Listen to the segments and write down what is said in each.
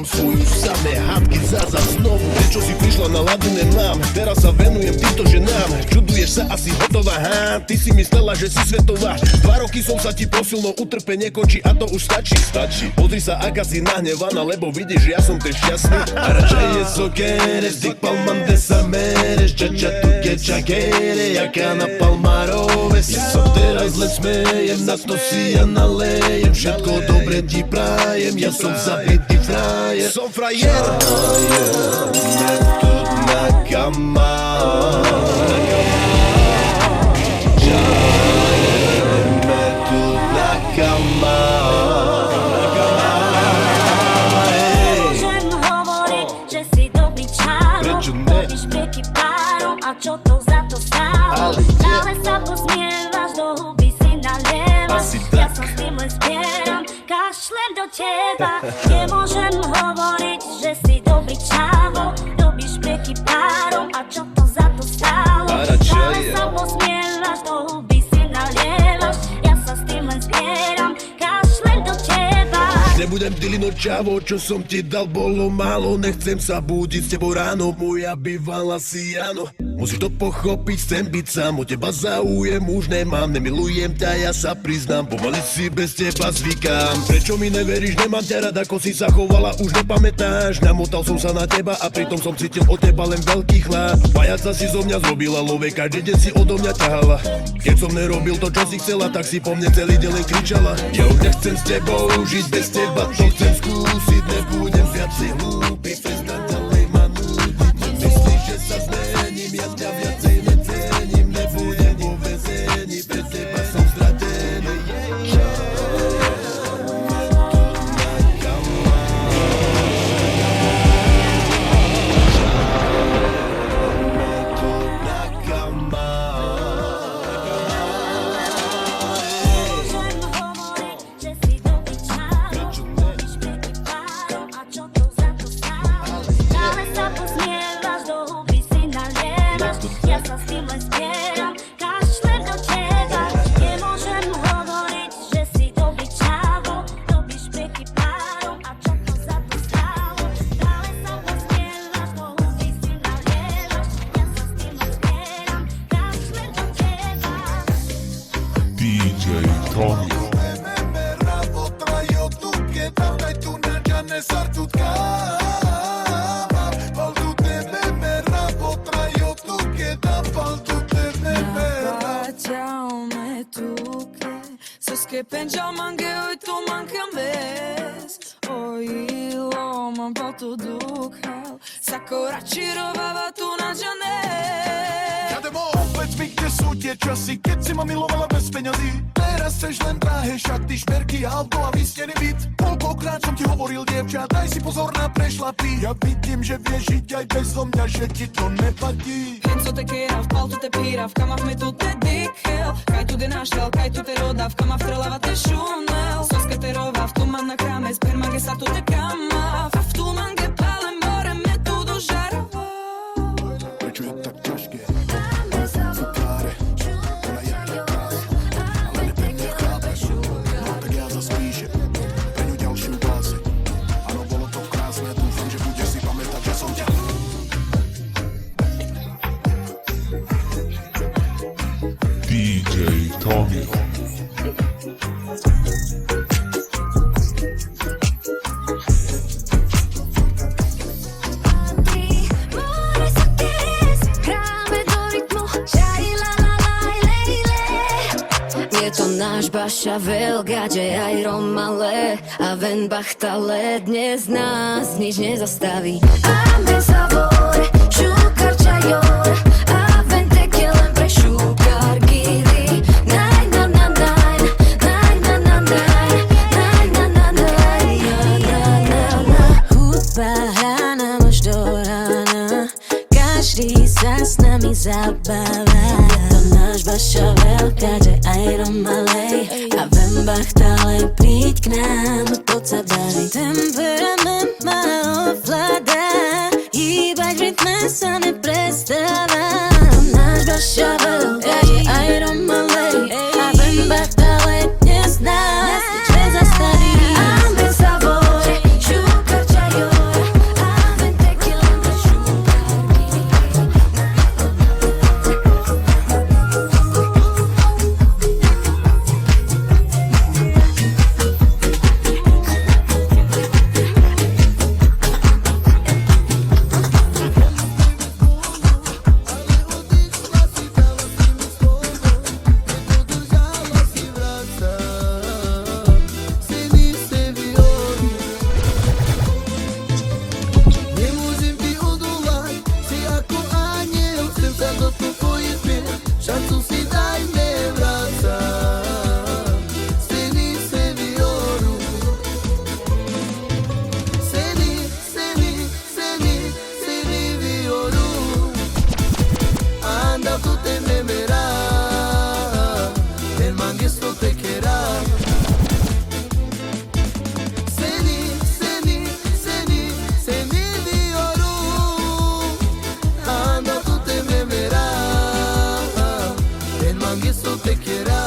mám svoju samé hádky za znovu. Prečo si prišla na laduné nám? Teraz sa venujem týmto ženám. Čuduješ sa, asi hotová, ty si myslela, že si svetová. 2 roky som sa ti prosil, no utrpenie končí a to už stačí. Pozri sa, aká si nahnevaná, lebo vidíš, že ja som ten šťastný. A radšej je so quieres, dic palman de sameres, čača tu que čakere, jaká na Palmaroves. Ja sa teraz len smejem, na to si ja nalejem, všetko dobre ti prajem, ja som zabitý frajer. Som frajer. Metud na kamar, metud na kamar. Môžem hovoriť, že si dobrý čáro, robíš prieky párom a čo to za to stálo. Stále sa posmievaš, do huby si nalievaš, ja sa s tým len spieram, kašlem do teba. Nemôžem hovoriť, že si dobrý čávo, robíš prieky párom a čo to za to stálo. Stále sa posmievaš, do huby si nalievaš, ja sa s tým len spieram, kašlem do teba. Nebudem dylino čavo, čo som ti dal bolo málo. Nechcem sa budiť s tebou ráno, moja bývala si áno. Musíš to pochopiť, chcem byť sám, o teba záujem už nemám. Nemilujem ťa, ja sa priznám, pomaly si bez teba zvykám. Prečo mi neveríš, nemám ťa rád, ako si sa chovala, už nepamätáš. Namotal som sa na teba a pritom som cítil od teba len veľký chlad. Pajaca si zo mňa zrobila love, každý deň si odo mňa ťahala. Keď som nerobil to, čo si chcela, tak si po mne celý deň len kričala. Ja už nechcem s tebou žiť bez teba, to chcem skúsiť, nebudem viacej hlúpy, prestaň ďalej ma nútiť. Myslíš, že sa zmením, ja ťa viacej necením, nebudem vo väzení, pre teba som zradený. Časy, keď si ma milovala bez peňazí. Teraz chceš len drahé šaty, šperky, auto a vysnený byt. Koľkokrát som ti hovoril, dievča, daj si pozor na prešlapy. Ja vidím, že vieš žiť aj bezo mňa, že ti to nevadí. Pienso te que era, в пал tu te pira, в камах me tu te dikkel. Kaj tu de naštel, kaj tu te roda, v kamach strelava te šunel. Soske te rova, v tuman na krame, spermage sa tu te kama. A v tumange pale more me tu do žarova. Prečo je tak ťažké? Tommy. Je to náš Bašavel, Gadže aj Romale a Ven Bachtale, dnes nás nič nezastaví. Ame sabor, šukar čajor, a Ven tequila pre šukar giri. Naj na na naj, naj na na naj, naj na na naj, na. Hudba hrá nám až do rána, každý sa s nami zabáva. Náš Bašavel, Gadže aj Romalej a Ven Bachtale, príď k nám, poď sa baviť. Temperament ma ovláda, hýbať v rytme sa neprestáva. Náš Bašavel, Gadže aj Romalej a Ven Bachtale, dnes nás nezastaví. Ame sabor, šukar čajor. tvojich mier, šancu si dajme vrácať. Seni seviyorum. Seni seviyorum. Anda tu te me verás, el manguesto te querrá. Seni seviyorum. Anda tu te me verás, el manguesto te querrá.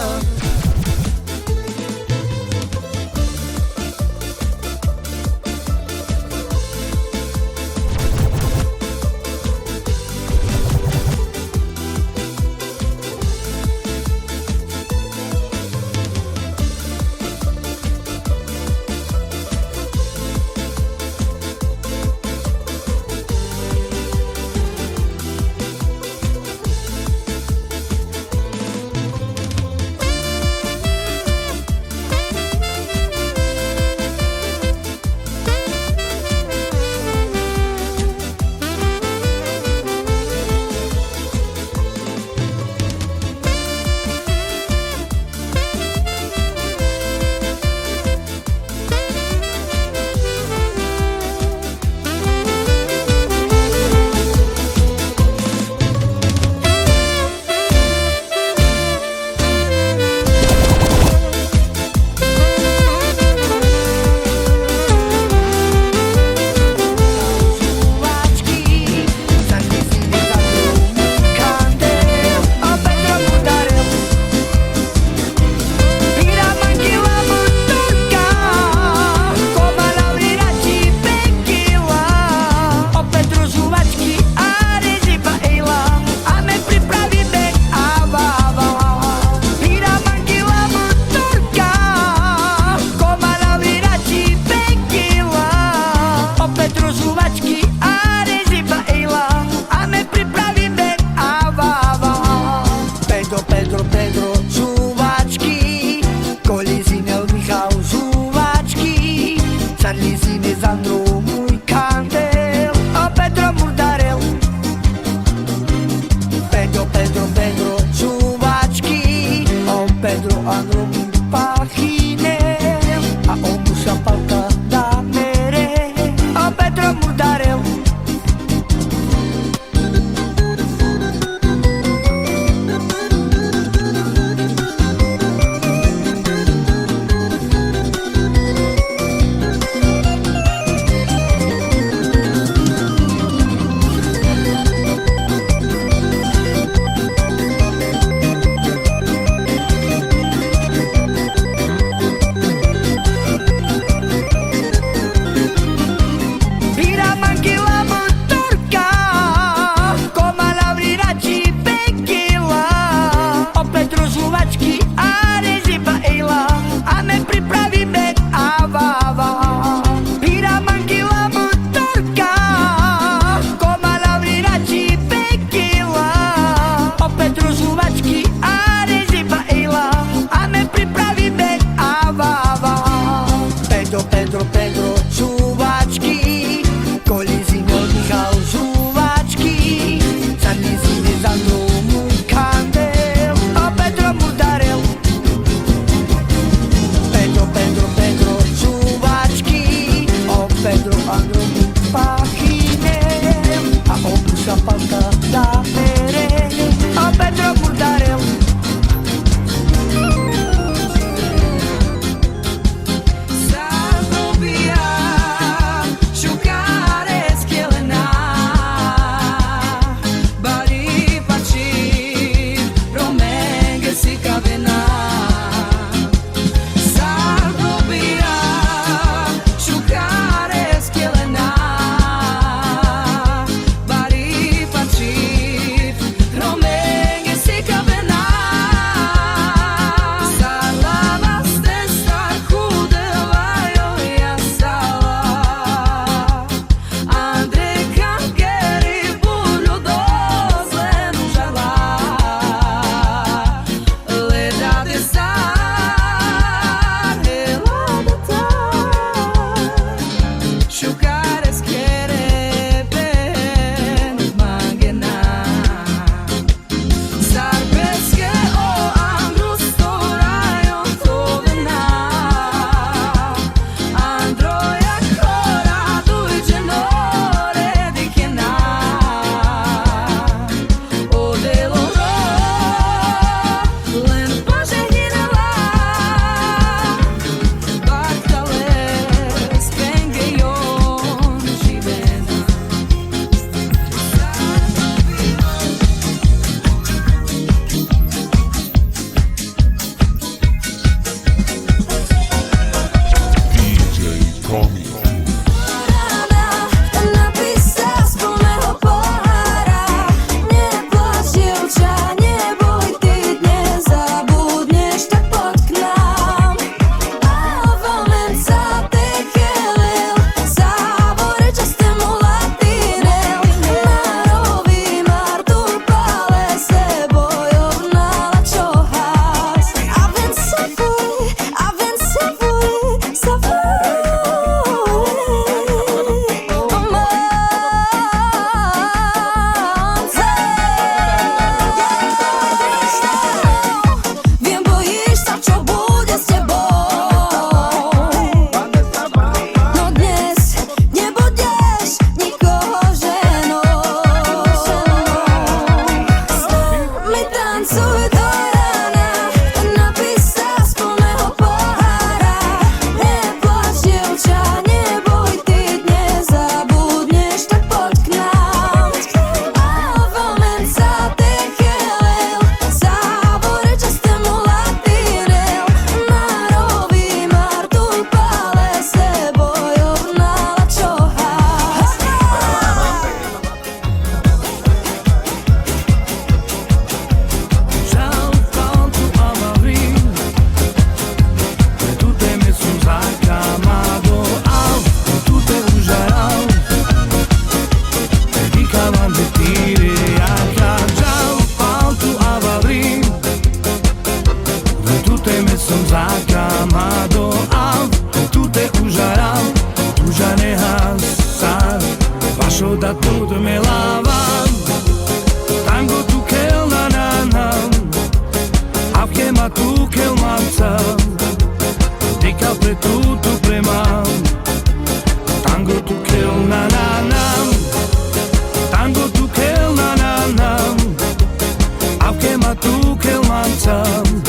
ma tu che mangiam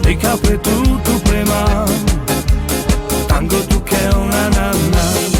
e capre tu prema tango tu che una nanna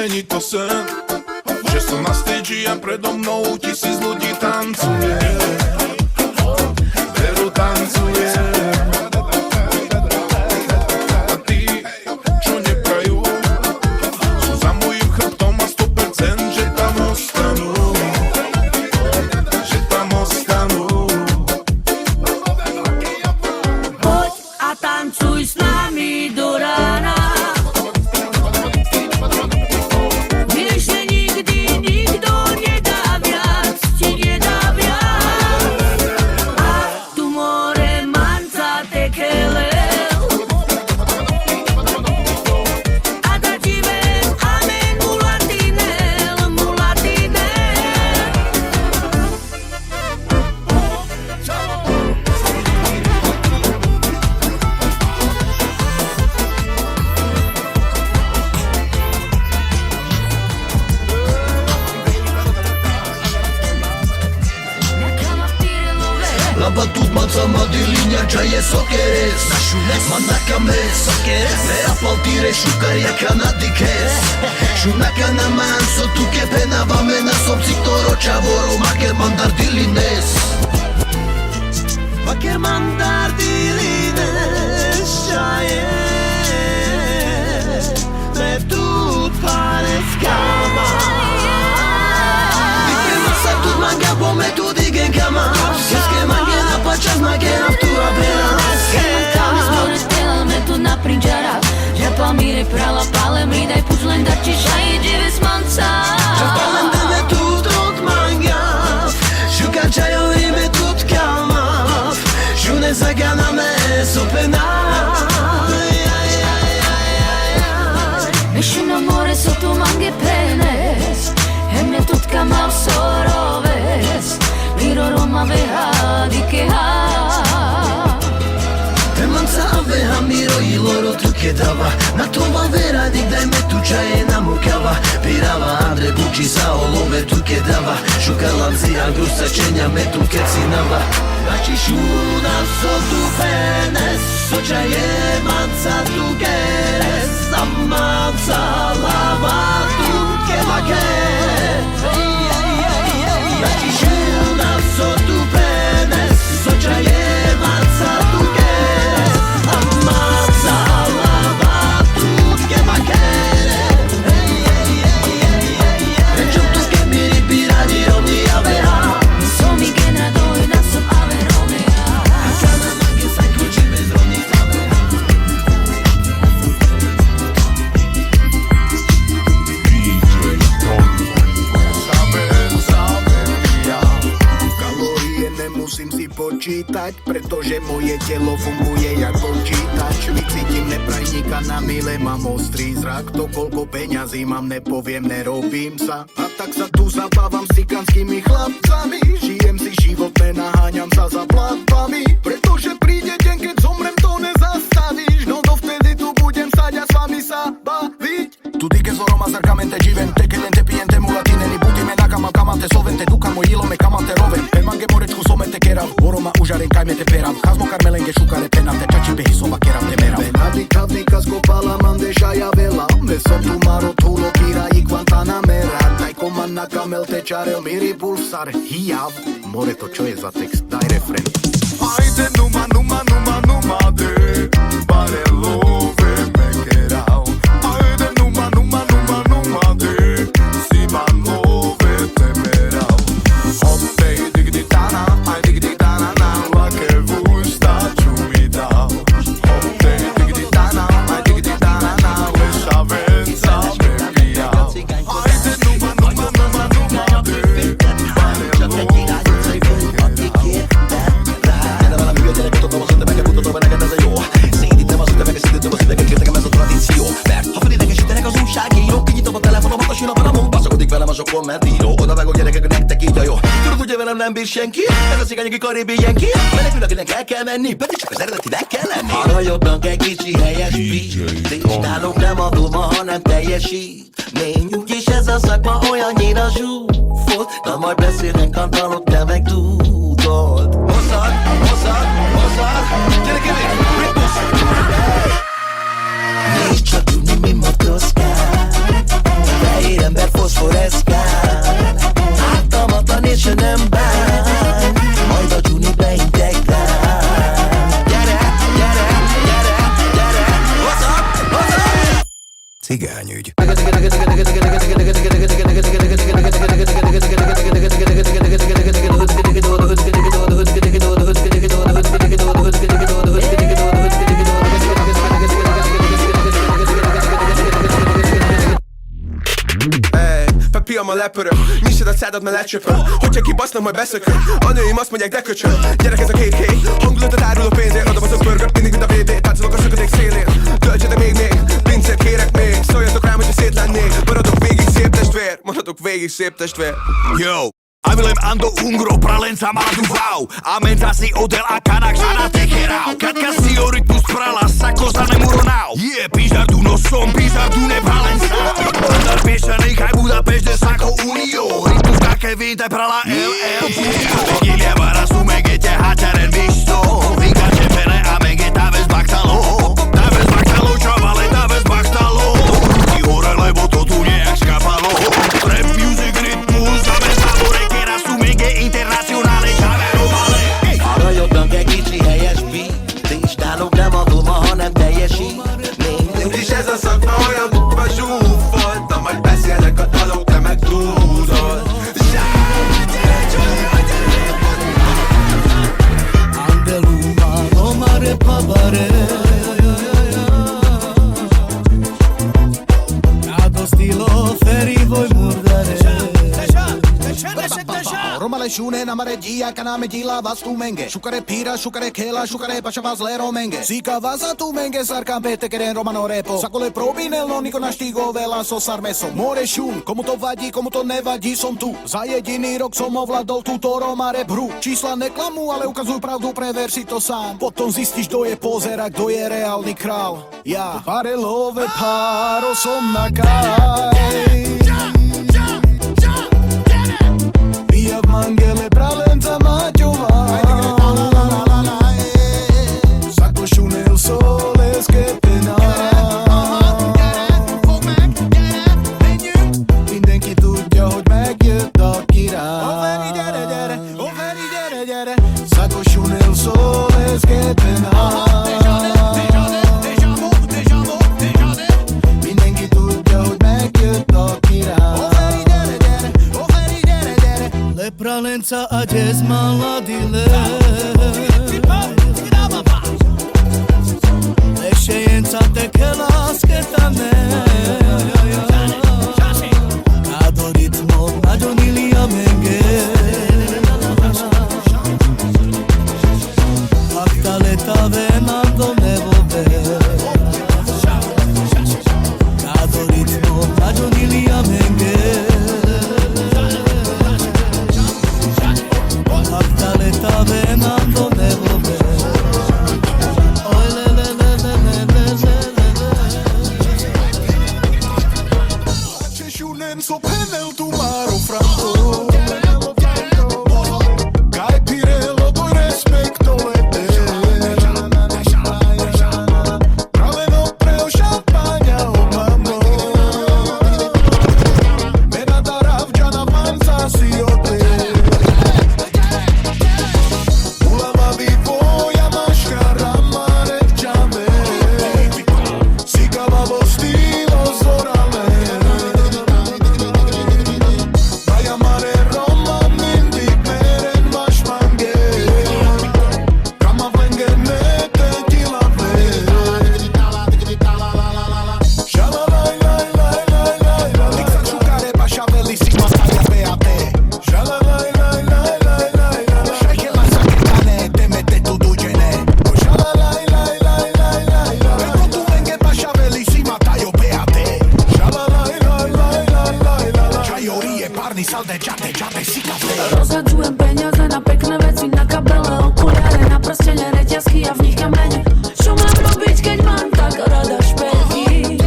Není to sen, že som na stage a predo mnou 1000 ľudí tancuje. Veru tancuje. A tí, čo neprajú, sú za mojím chrbtom a 100%, že tam ostanú. Že tam ostanú. Poď a tancuj s nami do rána. Vieš, že nikdy nikto Lamba tudmaca, madilinja, čaje, sokeres Manakame, sokeres Reapaltire, šukarja, kanadikes Šunakana man, sotuke, penavame Na somci, toro, čavoro, maker, mandar, dilines Maker, mandar, dilines Čaje Me tut pares kama Тут манга боме тут igen kama Keske mangena pa čas mangena v tua bera Kam zbore tela me tu naprinđara Žapa mi re prala pale mi daj pučlen da čiša i džive smanca Čapalen da me tut rot manga Šuka čajo i me tut kama Šune zagana me sopena Mešu na more so tu mange penes Hemme tutka mal soroves Viro Roma veha dikeha Temanca aveha miro i loro tuke dava Na tova vera dik daj me tu čaje namukava Pirava Andre Gucci sa olove tuke dava Šuka lancija grusa čenja me tu kecinava Znači šuna so tu penes So čaje manca tu geres Samanca lava tuke vake Znači šuna so tu penes So čaje manca tu geres Samanca lava tuke vake Rečom tuke miri pirani oni aveha So mi genra doj na som ave romea Kana mange sa kući bez roni aveha Kalórie nemusím si počítať, pretože moje telo funguje jak počítač. Vycítim neprajníka na mile, mám ostrý zrak. To koľko peňazí mám, nepoviem, nerobím sa. A tak sa tu zabávam s cikanskými chlapcami. Žijem si život, nenaháňam sa za platbami. Pretože príde deň, keď zomrem, to nezastavíš. No dovtedy tu budem stať a s vami sa baviť. Tu diche zoro mazarcamente živente, che lente piente mulatine, ni butime na kamal kamante sovente, dukamo ilome kamante roven. Per mange morečku somete kerav, oroma užaren kajmete perav. Hazmo karmelenge šukare penate, čači behi sova kerav temerav. Benadi kavnika skopala mandeša ja vela, mesom tu maro tulo kira i Guantanamera. Daj koman na kamel tečarel miri pulsar, hijav. More to čo je za text, daj refren. Ajde numa, numa, numa, numa de, bare love me kerav. Ajde numa, numa, numa, numa de, si man love te merav. Hoppe digditana, aj digditana na lake vusta čumi dao. Hoppe digditana, aj digditana na leša venca me pijao. Ajde numa, numa, numa, numa de, bare love me kerav. Mert ha felidegesítenek az újságírók, kinyitom a telefonomat, a sinapban a mond, baszakodik velem a sok kommentíró. Oda vágok gyerekek, nektek így a jó. Tudod, ugye velem nem bír senki, ez a cigány, aki karibi jenki. Menekül, akinek el kell menni, pedig csak az eredetinek kell lenni. Arra jobbnak egy kicsi helyes beat, nálunk nem a duma, hanem teljesítmény. Úgyis ez a szakma olyannyira zsúfolt, na majd beszélnek, kantalok, te meg tudod. Hozzad, hozzad, hozzad, gyere kevés, nézd csak tudni, mi motoszkál, fehér ember foszforeszkál, ártalmatlan és se nem bán, majd a Juni beintegrál. Gyere, gyere, gyere, gyere, hozzad, hozzad! Cigányügy. Piam a lepöröm, nyissad a szádat, mert lecsöpöm. Hogyha kibasznak, majd beszököm. A nőim azt mondják, de köcsöm. Gyerek, ez a két kék, hangulatot árul a pénzért. Adom az pörgött, mindig mint a VB. Táncolok a szökadék szélén. Töltsetek még, pincért kérek még. Szóljatok rám, hogyha szét lennék. Maradok végig szép testvér, maradok végig szép testvér. Yo! Avilem ando ungro, pralenca má duvau. A menza si odel a kanak žana tekerau. Katka si o rytmus prala, sako za nemuronau. Je, pizardu nosom, pizardu ne pralenca. Andar piešanej, kaj Budapešť de sako unio. Rytmus kake vinte prala LL. Gilja vara sumegete hačare. Romale šune na mare dia kaname dila vas tu menge. Shukare pira, shukare kela, shukare pašava zlero menge. Sika vaza tu menge sarkam pete keren romano repo. Sakole probinel no niko naštigo vela so sarmesom. More šun, komu to vadí, komu to nevadí, som tu. Za jediný rok som ovládol túto romare hru. Čísla neklamú, ale ukazujú pravdu, prever si to sám. Potom zistíš, kto je pozera, kto je reálny král. Ja, parelové páro som na kaj. Pija v mangele pralenca Maťová. Zakošuné el sole skepena. Mindenki tudja, hogy megjött a király. Zakošuné el sole skepena. Mindenki tudja, hogy megjött a király. Lepralenca a dnes maladile Lešejenca teke láske tane Kado ritmo nadonili a menge Akta letave nám do nebove Kado ritmo nadonili a menge Tave nám do nebove Oj le le le le le le le Češunen so penel tu maro franco. Kaj pirelo do respekto lete. Praveno preo šampanja o mambo. Mena da ravđana manca si ote. Rozhadzujem peniaze na pekné veci, na kabele, okuliare, na prstene, reťazky a v nich kamene. Čo mám robiť, keď mám tak rada šperky?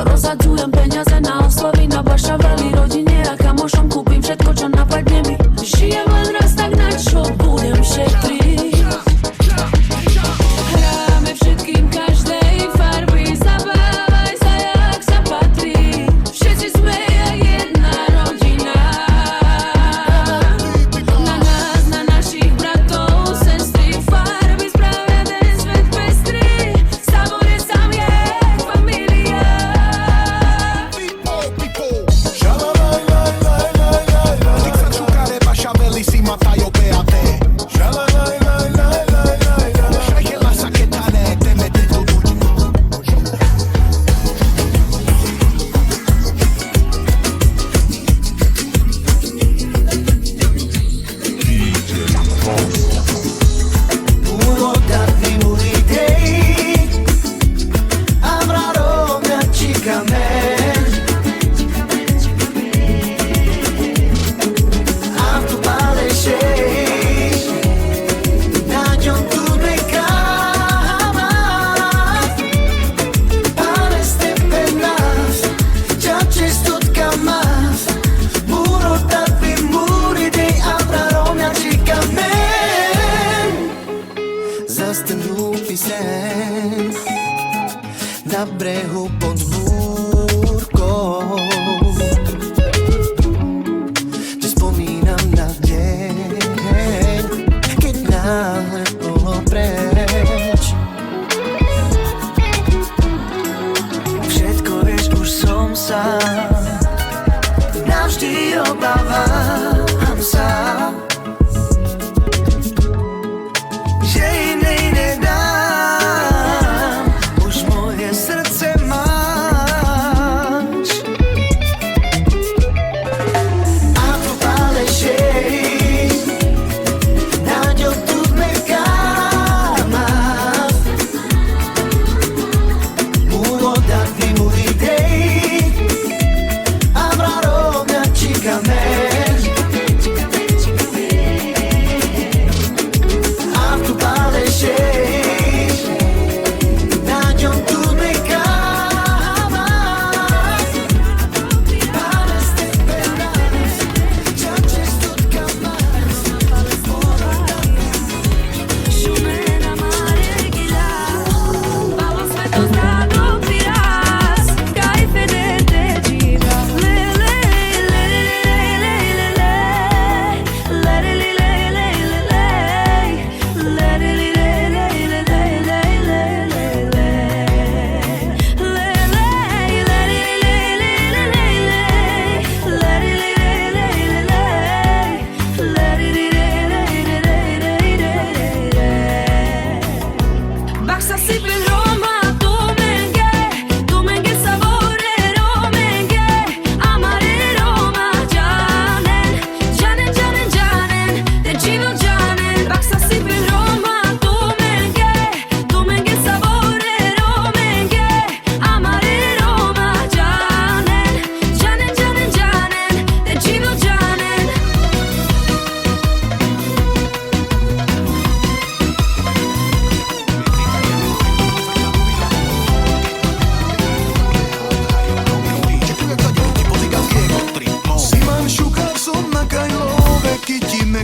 Rozhadzujem peniaze na oslavy, na bašavely, rodine a kamošom kúpim všetko, čo napadne mi. Žijem len raz, tak na čo budem šetriť? Hráme všetkým každej farby, zabávaj sa, jak sa patrí. Všetci sme jak jedna rodina. Na nás, na našich bratov, sestry, farby spravia ten svet pestrý. Stavor je sám je familia. Na brehu pod búrkou ti spomínam na deň, keď náhle bolo preč. Všetko vieš, už som sám, navždy obávam sa, že inej nedám. Už moje srdce máš.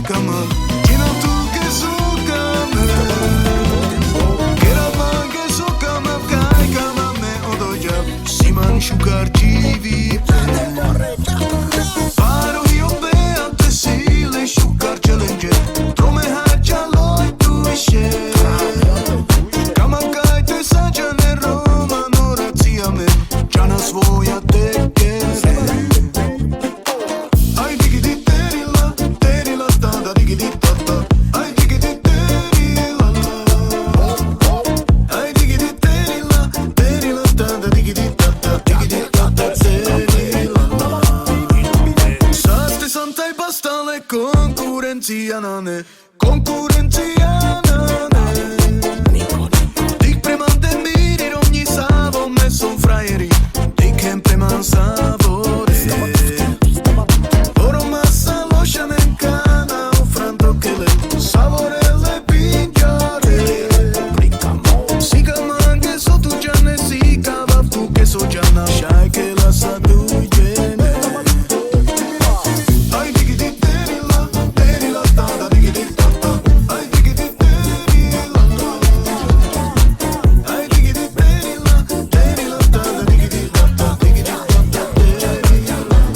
kama Kina tu ke sukame Kera mange sukame Kai kama me odojab Siman shukar chivi Paro io be a te sile shukar challenge Trome hacha loi tu ishe Kama kai te sađane Roma noracija me Čana svoja te kere Aj digidi terila, terila tada digidi tata Aj digidi terila Aj digidi terila, terila tada digidi tata Digidi tata terila Saste sam taj bastale konkurencija na ne Konkurencija na ne Dik preman te miri rovni savo me son frajeri Dikem preman savore Oro masa loša menkana u frantokele Savorele pinjare Sika mange sotuđane Sika vaftuke sođana Šajkela sa tuđene Aj digidi terila, terila tada digidi tata Aj digidi terila Aj digidi terila, terila tada digidi tata Digidi tata terila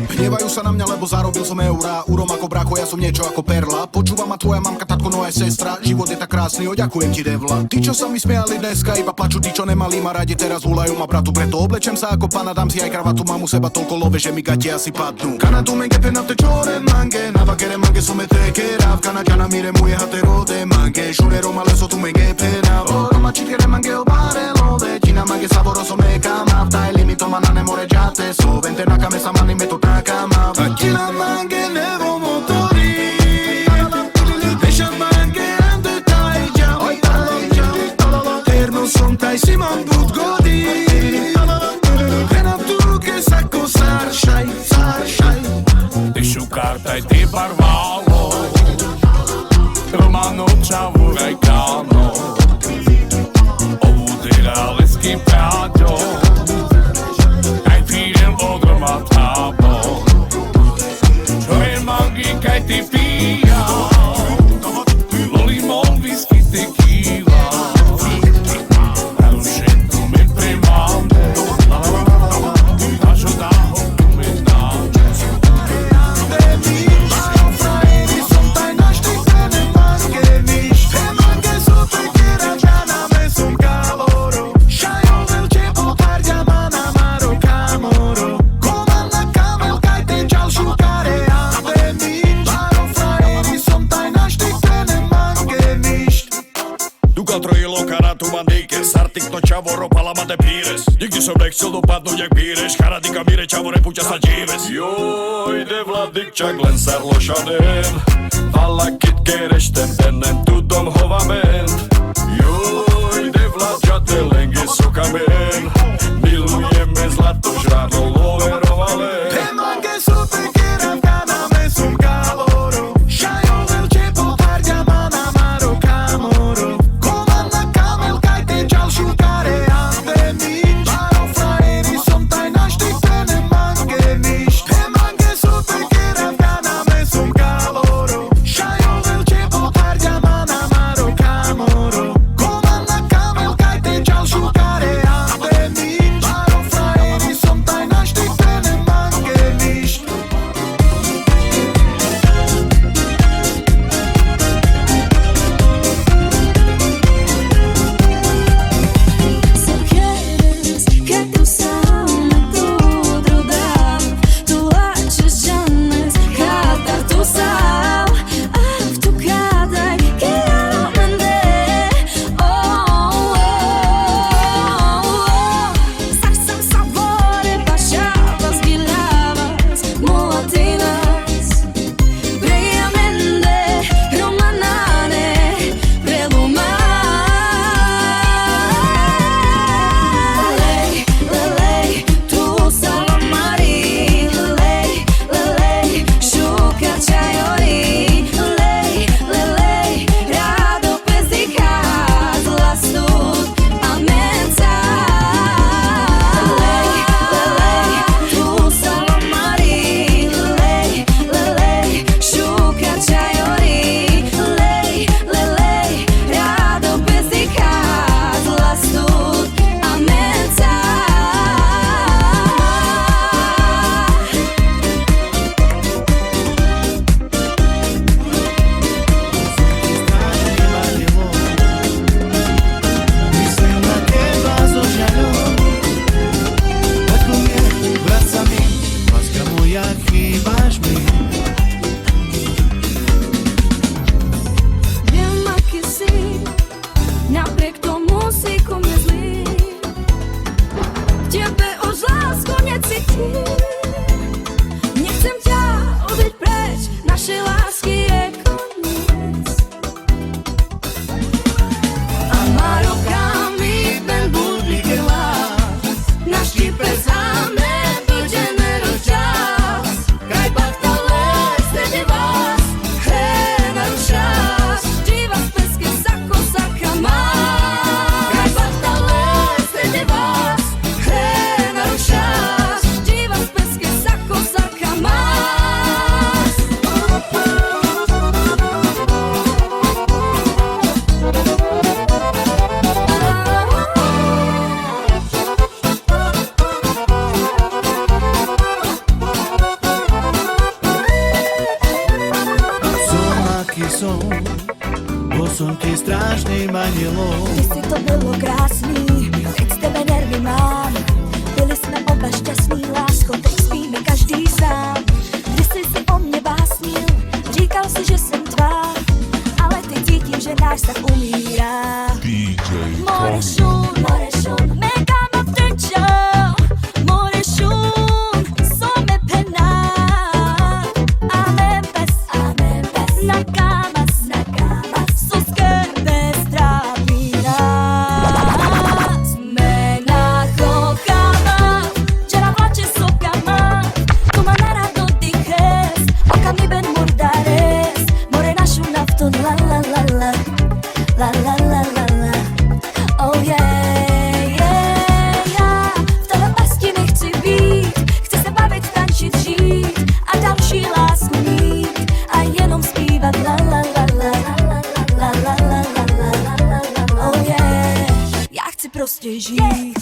Hnevajú sa na mňa, lebo zarobil som eurá. Urom ako brácho, ja som niečo ako perla. Počúva ma tvoja mamka, tatko, no aj sestra. Život je tak krásny, ďakujem ti, devla. Tí, čo sa mi smiali dneska, iba plačú. Tí, čo nemali ma radi, teraz volajú ma bratu. Preto oblečem sa ako pana, dám si aj kravatu. Mám u seba toľko love, že mi gati asi padnú. Kanadu menge penate čore mange, na vakere mange sume tekera. V Kanadžana mire muje haterode mange. Šurero male so tu menge pena. Roma čikere mange obare love. Čina mange saboroso me kama. V tajli mi to mana ne more džate. So vente na kame sa mani me to takama. Čina mange nevo motori. Deixa mange ande tajja. Oj tajja. Terno som taj Simon Budgodi. Pena tuke sako saršaj, saršaj. Ty šukár, taj ty barvalo Romano čavu rajkano Ovudira lesky práďo Kaj týrem odroma tábo Čo je mangi, kaj ty pija Limon, whisky, tequila Narušen tu me premande Našo dáho tu me náde Čavoro, palama de pires Nikdy som nechcel dopadnúť jak píreš Charadika mire, čavore, puťa sa džíves Joj, de vladikčak, len sarlošanen Alla kit keresten, ennen tudom hova ment Joj, de vladčate, lenge sukamen Milujeme zlato, žrádlo, loverovale Temange su tekera, kaname sum kaloro Šajo velče potarja, mana maro kamoro Kovan na kamel, kaj te čal šukare Amoro manilo. Kdysi to bylo krásný, teď z tebe nervy mám. Byli jsme oba šťastný, lásko, teď spíme každý sám. Kdysi si o mě básnil, říkal si, že jsem tvá, ale teď cítím, že náš vztah umírá. More shun, mega ma wtyczał. More shun, some pena. Amen bez, nakamas, suske bez trapina. Zmena kochana, czera plače sokama. Tu ma narado diches, oka mi ben murdares. More našu naftu, la la la la, la la la la la. Oh yeah, yeah, yeah. V téhle pasti nechci být, chci se bavit, tančit, žít a další lásku mít a jenom zpívat la la la la, la la la la la. Oh yeah, já chci prostě žít.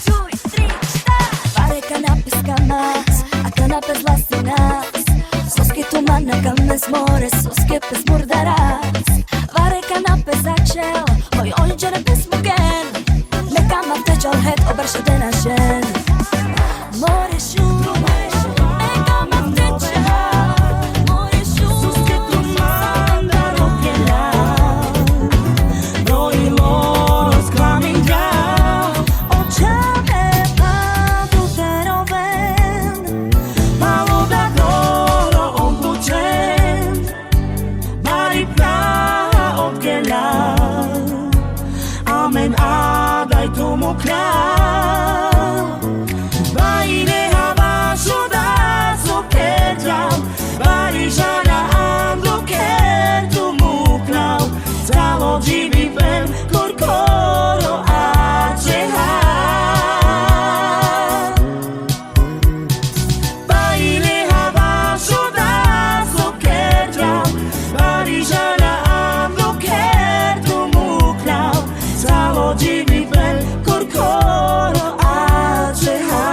Pare kanapy z kamas a kanapy z lasy nás. Soske tu manna kames more, soske pes murdaras. Pare kanapy začel, oj džere pes mugen. Nekam ma wtyczał het, obarsze ten ashen. More shun, mega ma wtyczał. More shun, suske tu manda rokiela. No i loros coming down. Oczame padu terowen. Malo da doro obučen. Bari praha okela. Amen adaj tomu král. Baile havašu da sokedram. Bari žana andlo kertu mu král. Zalo živi ven korkoro ačeha. Baile havašu da sokedram. Bari žana andlo kertu mu král. Zalo živi ven korkoro ačeha.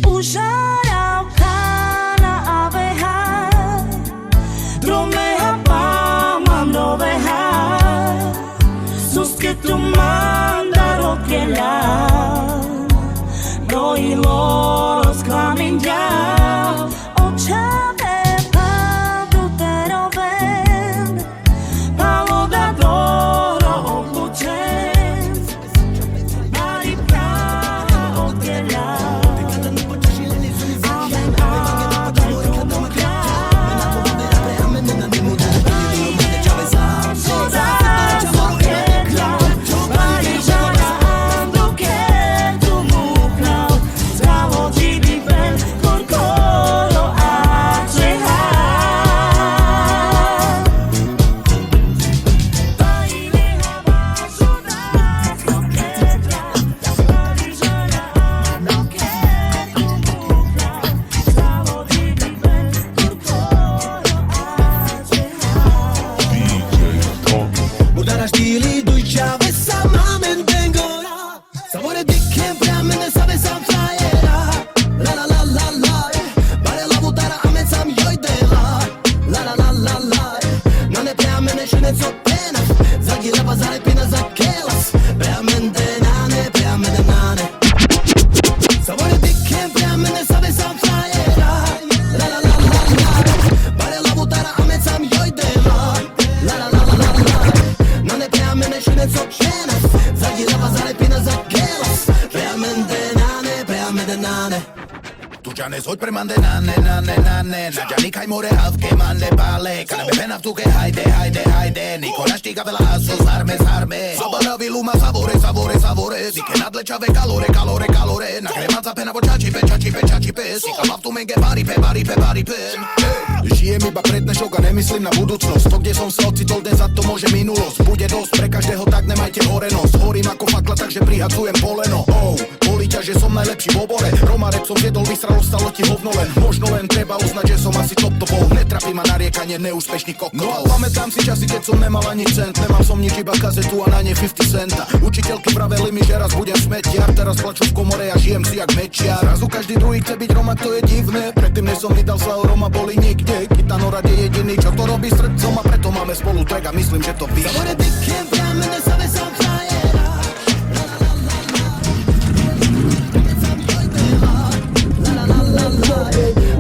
Užarał kana aveha. Dromeha pamam doveha. Suske tu manda rokiela. No i loros coming down. Očame padu teroven. Palo da doro obučen. Bari praha okela. Amen adaj tomu král. Bari žana andlo kertu mu král. Zalo živi ven korkoro ačeha. Baile havašu da sokedram. Bari žana andlo kertu mu král. Zalo živi ven korkoro ačeha. Murdara štili dujčave sa mamen bengora. Savore dikke pramene save sam frajera. La la la la la. Bare la murdara amet sam joj dela. La la la la la. Nane pramene šinec od pena. Zagila bazare pina za kelas. Pramende nane. Savore dikke pramene save sam frajera. La la la la la. Bare la murdara amet sam joj dela. La la la la la. Nane pramene šinec od pena. Zagila bazare pina za kelas. Pramende nane. Tu già ne so premande nane. Na già kai more havke mane bale. Kana me pena tu ke hajde. Nikola štiga vela aso zarme. Sabara viluma savore. Di ke nadlečave kalore. Na kremanca pena vo čači pe. Sika mav tu menge bari pe. Žijem iba pred dnešok a nemyslím na budúcnosť. To, kde som sa ocitol, dnes za to môže minulosť. Bude dosť pre každého, tak nemajte horenosť. Horím ako fakla, takže prihacujem poleno. Bolí ťa, že som najlepší v obore. Roma rap som zjedol, vysralo stalo bolo ti hovno len. Možno len treba uznať, že som asi top to bol. Netrapí ma nariekanie neúspešný kokol. No a pamätám si časy, keď som nemal ani cent. Nemal som nič, iba kazetu a na ne 50 centa. Učiteľky praveli mi, že raz budem smetiar. Teraz plaču v komore a žijem si jak mečiar. Zrazu každý druhý chce byť Roma, to je divné. Predtým než som vydal svojho Roma, boli nikde. Gitanorad je jediný, čo to robí srdcom, a preto máme spolu track a myslím, že to vyjde. Sabore dikke pramene sabe sam frajera.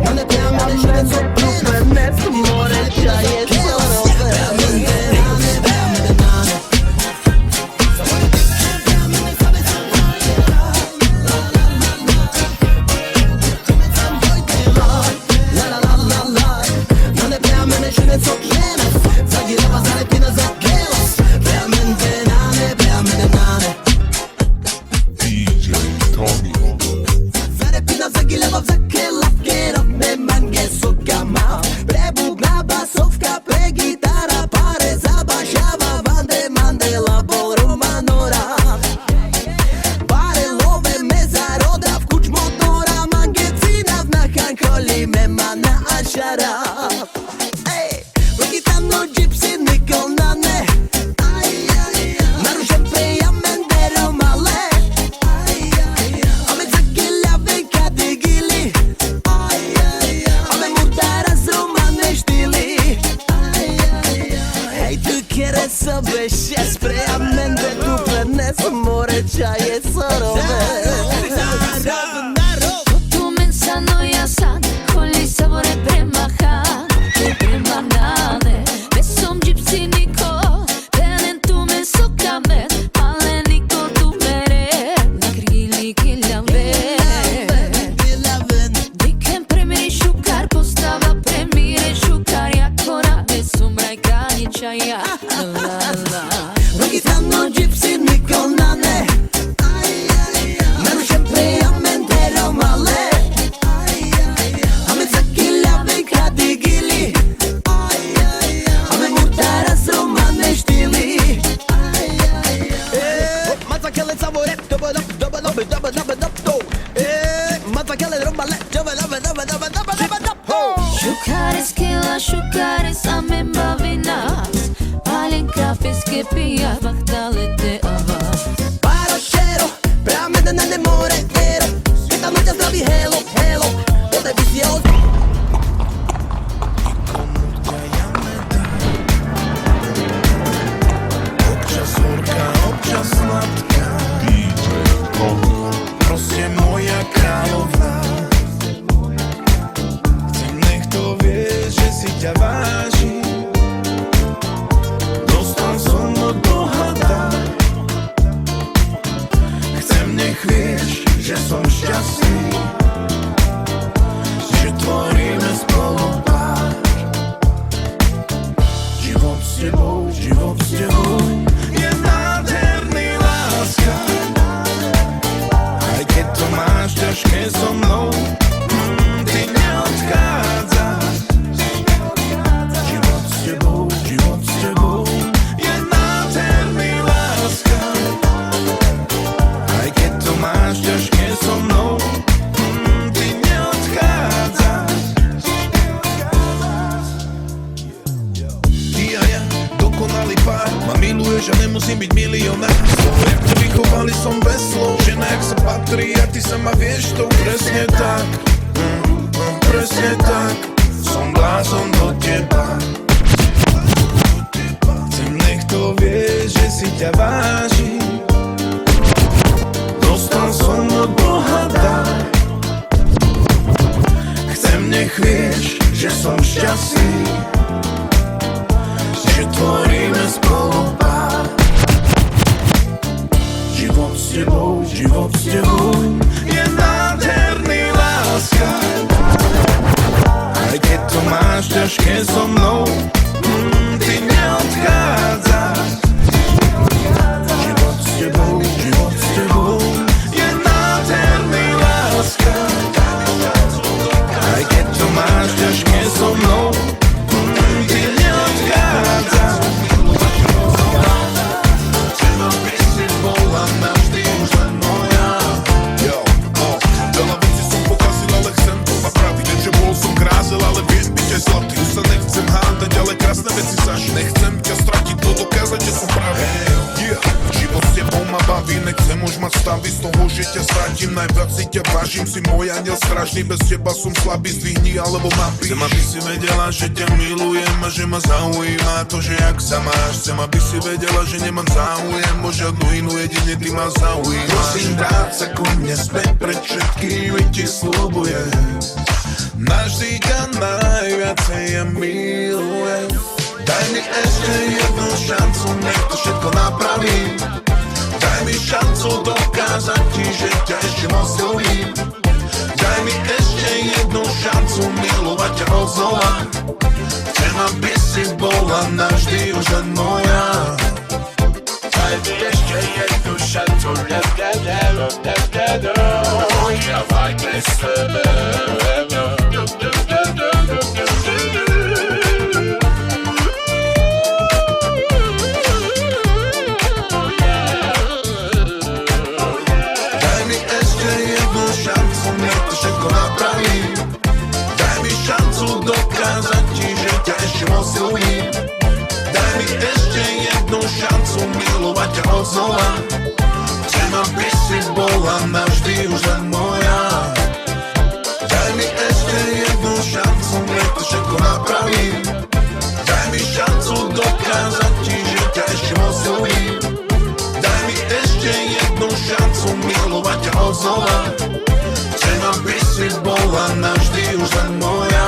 Mane pramene šveco prupene more čaje sorove. Sabore dikke pramene sabe sam frajera. Mane pramene šveco žena. Zagirava zalepina za gelos. Pramene nane, pramene nane. DJ Tommy. Zarepina zagileva v zakela, kierowne mange sukama. Prebudna basovka, pregitara, pare zabašava, vande mandela, bol romanora. Pare love me zaroda, v kuč motora, mange cina, v nachan kolime mana a šarab. Progitano gypsy, nikol na ne. Narušen preja mendero male. Ame zakilave kadigili. Ame murdara zromane štili. Hej, tu kere sobe šest preja mende tu prenes more čaje sorove. Tu mensano yasan, holi sabore premahan, premanane. Besom gypsy niko, tenen tu men sokamen, ale niko tu mere, nakrili kilave. Dikem premiri šukar, postava premire šukar, jako rade sumraj kralji čaja. Progitano gypsy, nikol na ne. Narušen preja mendero male. Ame zakilave kadigili. Ame murdara zromane štili. Mazzakelle sabore, dobo dobo dobo dobo dobo dobo dobo. Mazzakelle romale, dobo dobo dobo dobo dobo dobo dobo. Šukares kila, šukares amen bavinas, palen kafiske pija, vahtalete avas. Parošero, pramene na ne more ero. Svita noća zdravi helo, helo. Ode vizije od... Občas horká, občas sladká. Proste moja kráľovná. Chcem, nech to vieš, že si ťa vážim. Dostal som od Boha dar. Chcem, nech vieš, že som šťastný, že tvoríme spolu pár. Život s tebou je nádherný, láska. Aj keď to máš ťažké so mnou, ty neodchádzaš. Život s tebou je nádherný, láska. Aj keď to máš ťažké so mnou, ty neodchádzaš. Ty a ja, dokonalý pár, ma miluješ a nemusím byť milionár. Jak to vychovali som bez slov, žena jak sa patrí a ty sama vieš to presne tak. Presne tak, som blázon do teba. Chcem, nech to vieš, že si ťa vážim. Dostal som od Boha dar. Chcem, nech vieš, že som šťastný, že tvoríme spolu pár. Život s tebou je nádherný, láska. Aj keď to máš ťažké so mnou, ty neodchádzaš. Život s tebou je nádherný, láska. Aj keď to máš ťažké so mnou, stavy, nechcem už mať stavy, z toho, že ťa stratím, najviac si ťa vážim, si môj aniel strašný, bez teba som slabý, zdvihni alebo ma píš. Chcem, aby si vedela, že ťa milujem a že ma zaujíma to, že jak sa máš. Chcem, aby si vedela, že nemám záujem o žiadnu inú, jedine ty ma zaujímaš. Prosím, vráť sa ku mne späť, pred všetkými ti sľubujem, navždy ťa najviacej ja milujem. Daj mi ešte jednu šancu, nech to všetko napravím. Daj mi šancu dokázať ti, že ťa ešte moc ľúbim. Daj mi ešte jednu šancu milovať ťa odznova. Chcem, aby si bola navždy už len moja. Daj mi ešte jednu šancu, ostávajme sebe. Daj mi ešte jednu šancu milovať ťa odznova. Chcem, aby si bola navždy už len moja. Daj mi ešte jednu šancu, nech to všetko napravím. Daj mi šancu dokázať ti, že ťa ešte moc ľúbim. Daj mi ešte jednu šancu milovať ťa odznova. Chcem, aby si bola navždy už len moja.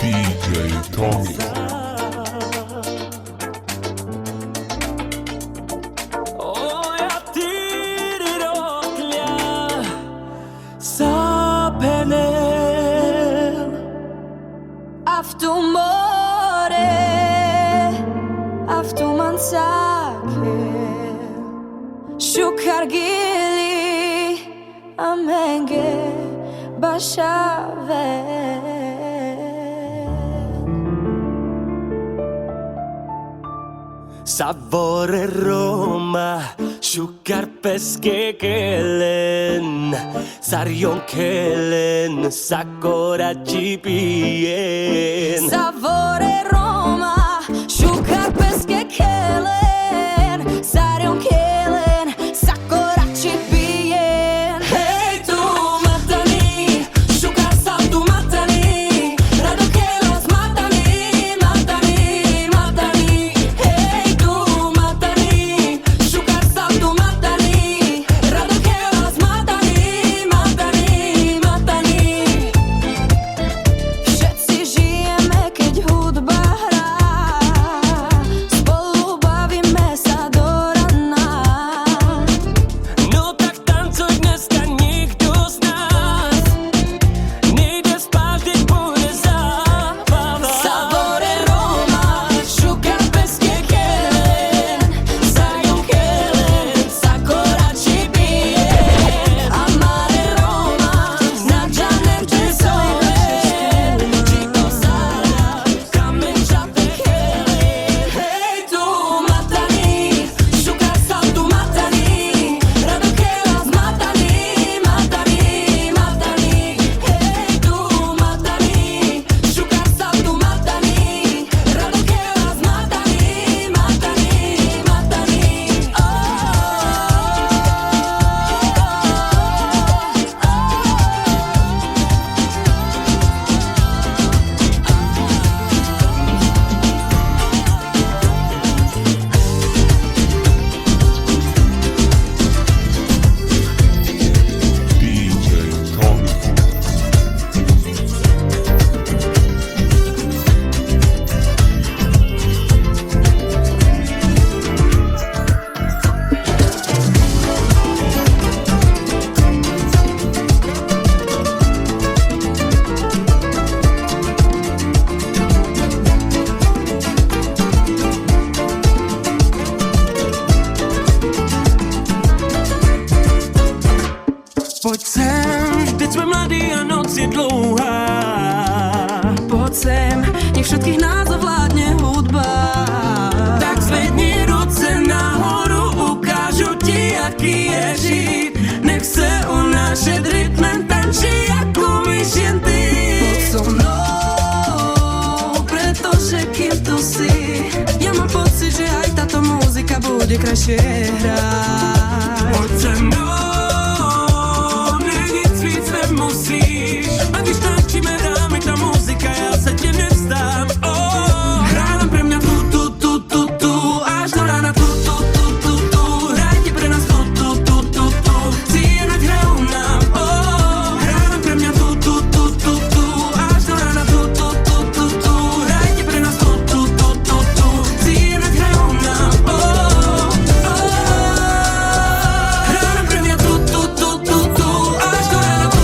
DJ Tommy. Jag tider åkliga Sapenel Aftumore Aftumansake Shukargili Amenge Bashave Savore Roma Shukar peskekelen Sarjon kelen Sakora chipien Savore Roma Shukar peskekelen Sarjon kelen Sakora chipien Hej tu matani Shukar saltu matani Rado kelos matani Matani, matani Hej tu matani Shukar saltu matani Rado kelos matani Matani, matani Všetci žijeme, keď hudba hrá. Spolu bavíme sa do rana. No tak tancuj dneska nikto z nás Nejde spať, keď bude zábava Savore Roma, Shukar peskekelen Sarjon kelen, Sakora chipien Amare Roma, Nađanete solen Čito Sara, kamen čate kelen Hej tu matani, Shukar saltu matani Rado kelas matani, matani, matani Hej tu matani, Shukar saltu matani Rado kelas matani, matani, matani DJ Tommy. Poď sem, teď sme mladí a noc je dlouhá Poď sem, nech všetkých nás ovládne hudba. Tak zvedni ruce nahoru, ukážu ti, aký je žít Nech se unášet rytmem, tančí jako myš jen ty najkrajšie hrať. Poď se mnou, mne nic víc nemusíš. A když tančíme, hráme ta muzika, já se tě nevzdám. Hraj len pre mňa tu, až do rána tu. Hrajte pre nás tu. Cienať hrajú nám. Hraj len pre mňa tu, až do rána tu. Hrajte pre nás tu. Cienať hrajú nám. Hraj len pre mňa tu, až do rána tu.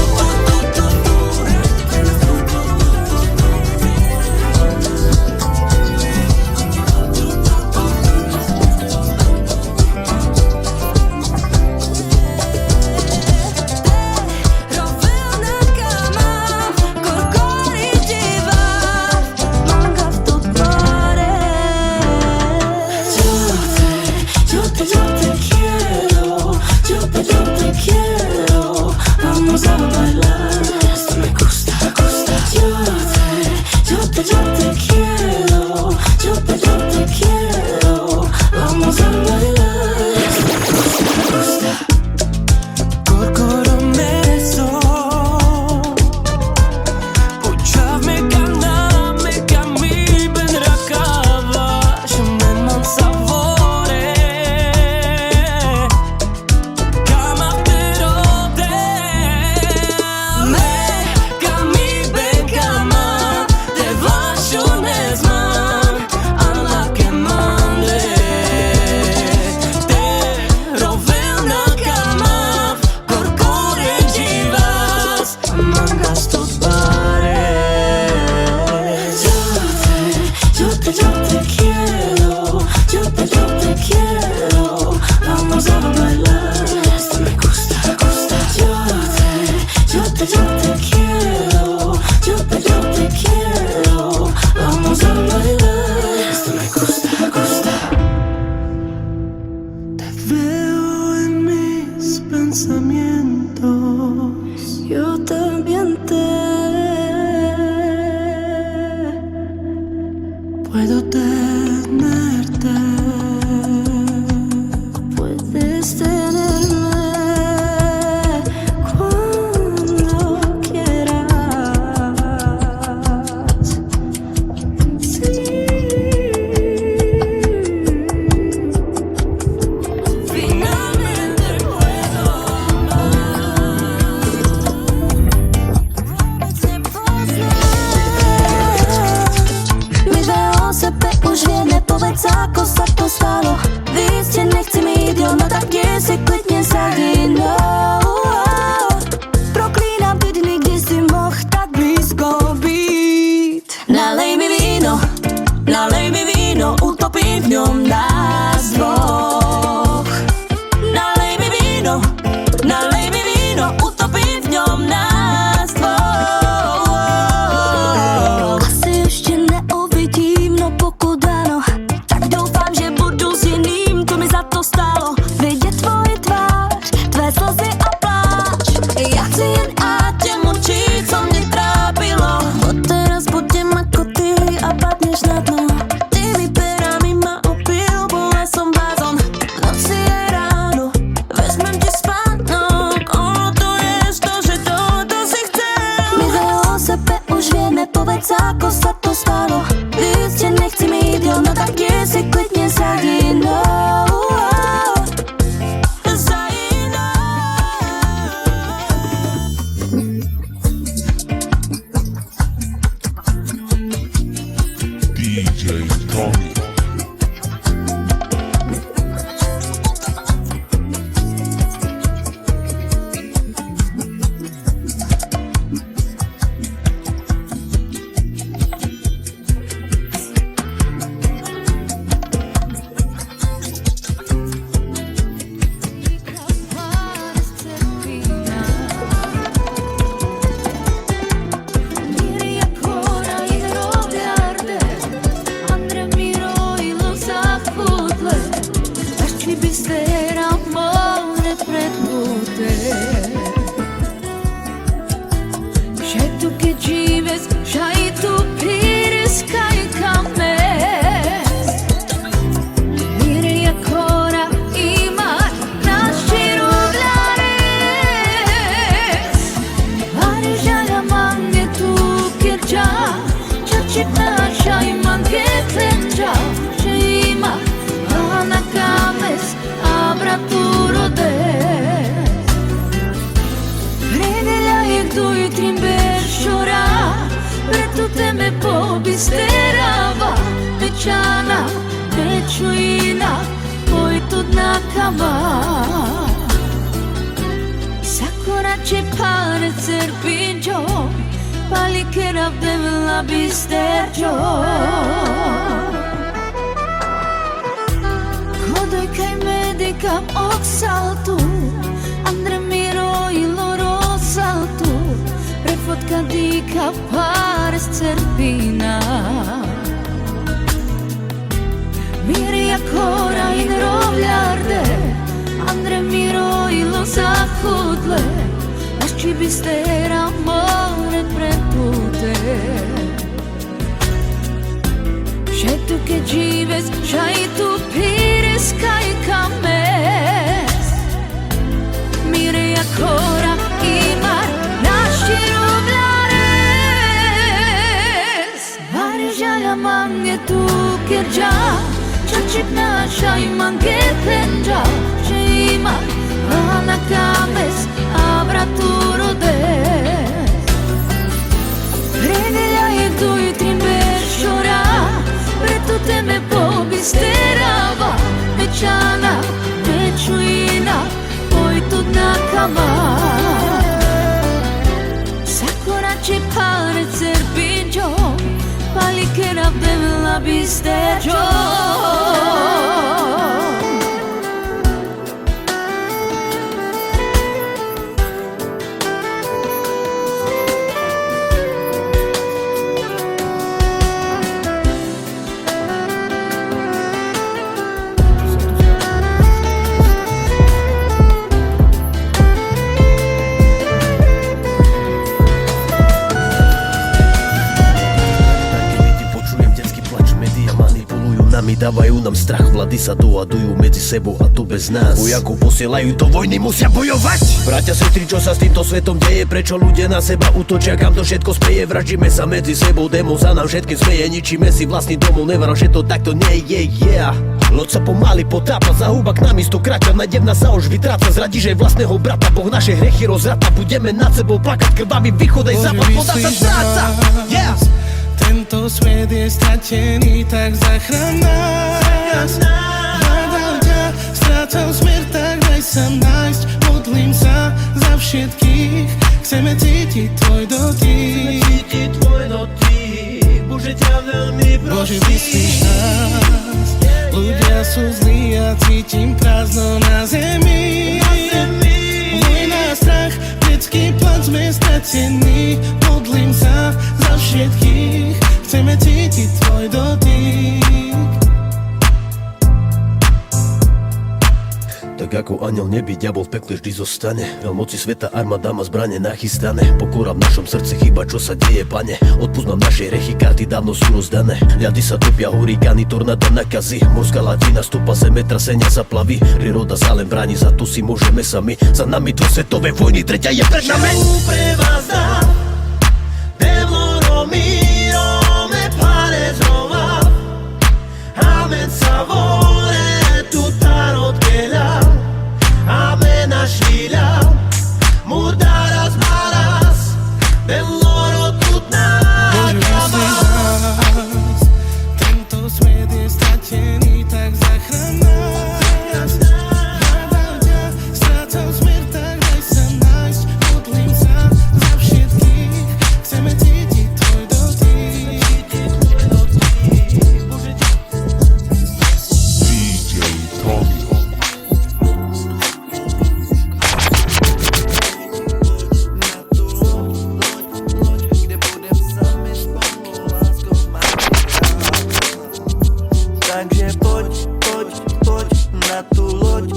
Rovná cama, corporativa, manga v tutmare. Yo te quiero, vamos a bailar, esto me gusta. Yo te quiero, vamos a bailar, esto me gusta. Korkoro meso, počávme mi ben rakava, že nemám savore. Cama pero mi ben cama, te vlašu nezmám, alla que mande. Te rovelna cama, corcore divas, mangas tus bares. Yo te quiero, vamos a bailar, esto me gusta. Yo te quiero, vamos a bailar, esto me gusta. Te veo en mis pensamientos. Yo también Puedo tenerte. puedes tenerme cuando quieras. Sí. Finalmente puedo Video sebe už vie, nepovedz ako sa to stalo. Víc nechci mít, jo, no tak kde si klidně sadí, no. Proklínám ty dny, kdy si mohl tak blízko být. Nalej mi víno, utopím v ňom nás dvoch. Nalej mi víno, utopím v ňom nás dvoch. Asi ještě neuvidím, no pokud ano, tak doufám, že budu s jiným, to mi za to stálo. Vidět tvoji tvář, tvé slzy a pláč. Já chci jen a tě určit, co mě trápilo. Od teraz budem ako ty a padneš na dno. Tými perami ma opil, bola som vázon. V noci je ráno, vezmem ti spát, no. neću inak, tvoj тут nakama. Sakorače pare cerpinjo, pali kerav devla bisterjo. Kodoj kaj medikam oksaltu, Andre miro i loro saltu, prefotka dika pares cerpina. Mirja kora in rovljarde, Andre miro i lo zakudle, Naš čibistera more prepute. Še tu ke žives, šaj tu pires kaj kames. Mirja kora i mar, naši rovljares. Vari žalja mange tu kerđa, Čačip naša iman gepenđa, Še ima ana kames, abraturo des. Predelja je tu jutri bešora, Preto te me pobisterava, Mečana, mečuina, Poj тут nakama. Sakorače pare cerpinđo, Pali kerav devla bisterđo. Mi davajú nám strach, vlády sa dohadujú medzi sebou a to bez nás. Vojakov posielajú do vojny, musia bojovať. Bratia, sestry, čo sa s týmto svetom deje? Prečo ľudia na seba útočia, kam to všetko speje? Vraždíme sa medzi sebou, démon za nám všetkým speje. Ničíme si vlastný domov, neverom, že to takto nie je, yeah. Loď sa pomaly potápa, za húba k nám isto kráča. Nadevna sa už vytráca, zradíš aj vlastného brata. Boh naše hrechy rozrata, budeme nad sebou plakať. Krvavý východ aj západ, voda sa stráca, yeah. Tento svet je stratený, tak zachraň nás. Hľadal ťa, strácal smer, tak daj sa nájsť. Modlím sa za všetkých, chceme cítiť tvoj dotyk. Bože, ťa veľmi prosím. Bože, vyslíš nás, ľudia sú zlí a cítim prázdno na zemi. Vojna, strach, detský plán, sme stratení. Modlím sa za všetkých, chceme cítiť tvoj dotyk. Tak ako aniel nebi, diabol v pekle vždy zostane. Veľmoci sveta, armáda má zbrane nachystané. Pokora v našom srdci chýba, čo sa deje, pane. Odpusť nám naše hrechy, karty dávno sú rozdané. Ľady sa topia, hurikány, tornáda nakazy. Morská ladina stúpa, zemetrasenia sa plaví. Príroda sa len bráni, za to si môžeme sami. Za nami dve svetové vojny, tretia je pred nami. Pre vás dá, devlo miro me pare trova. Amen sa vole, tutta rotkela. Amen ashila, murdaras maras, belloro tut nakama. Tento svet je stratený, tak zachraň nás. Hľadal ťa, strácal smer, tak daj sa nájsť. Modlím sa za všetkých, chceme cítiť tvoj dotyk. Bože, Takže poď na tú loď,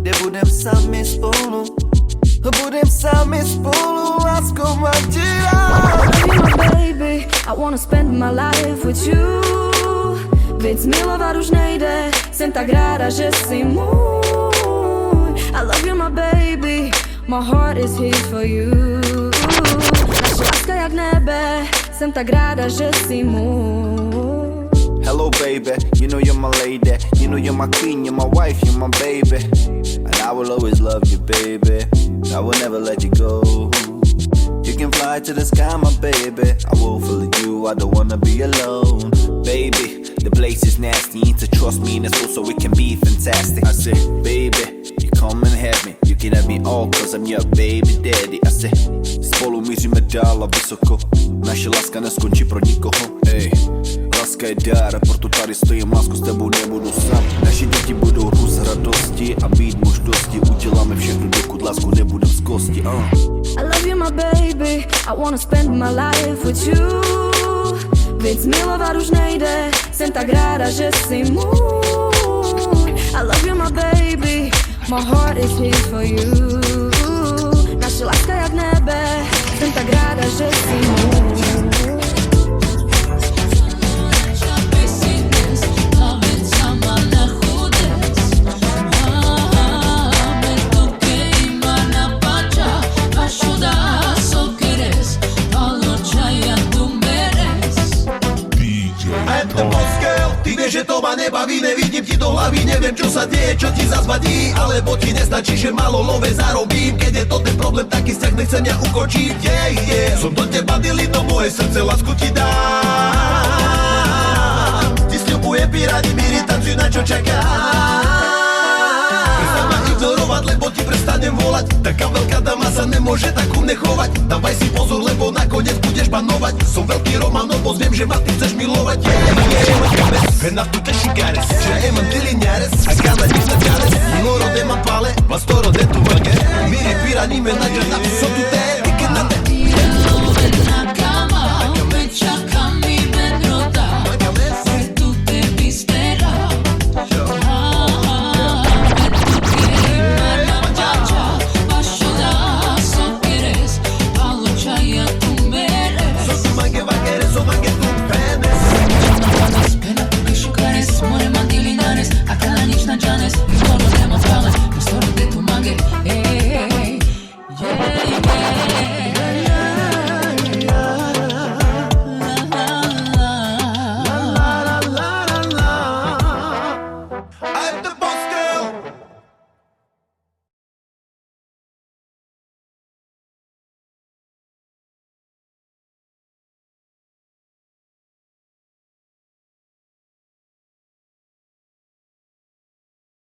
kde budem sami spolu. Budem sami spolu, láskou ma ti Baby, I wanna spend my life with you. Víc milovat už nejde, jsem tak ráda, že si můj. I love you my baby, my heart is here for you. Naše láska jak nebe, jsem tak ráda, že si můj. Hello baby, you know you're my lady. You know you're my queen, you're my wife, you're my baby. And I will always love you baby, I will never let you go. You can fly to the sky my baby, I will follow you, I don't wanna be alone. Baby, The place is nasty, need to trust me in this world so it can be fantastic. I say, baby, you come and have me. You can have me all cause I'm your baby daddy. I say, spolu míříme dál a vysoko. Naše láska neskončí pro nikoho. Ej, láska je dár a proto tady stojím, lásku s tebou nebudu sám. Naše děti budou růst radosti a mít možnosti. Uděláme všechno, dokud lásku nebudem z kosti. I love you my baby, I wanna spend my life with you. Víc milovat už nejde, jsem tak ráda, že si můj. I love you my baby, my heart is here for you. Naše láska jak nebe, jsem tak ráda, že si můj. Že to ma nebaví, nevidím ti do hlavy, neviem čo sa deje, čo ti zas vadí, alebo ti nestačí, že malo love zarobím, keď je to ten problém, taký vzťah nechcem ja ukočiť, Som do teba dili, do moje srdce lásku ti dám, ti sľubujem pirádim iritanciu, na čo čakám. Prestaň ma ignorovať, lebo ti prestanem volať, taká veľká dama sa nemôže tak u mne chovať, dávaj si pozor, lebo nakoniec budeš banovať, som veľký Romanov, boss, viem, že ma ty chceš milovať, Pena tu te chicares, já é mantilinares, a cada dia caras, loro de mapale, mas toro de tu banque, mire piranime na jana, só tu te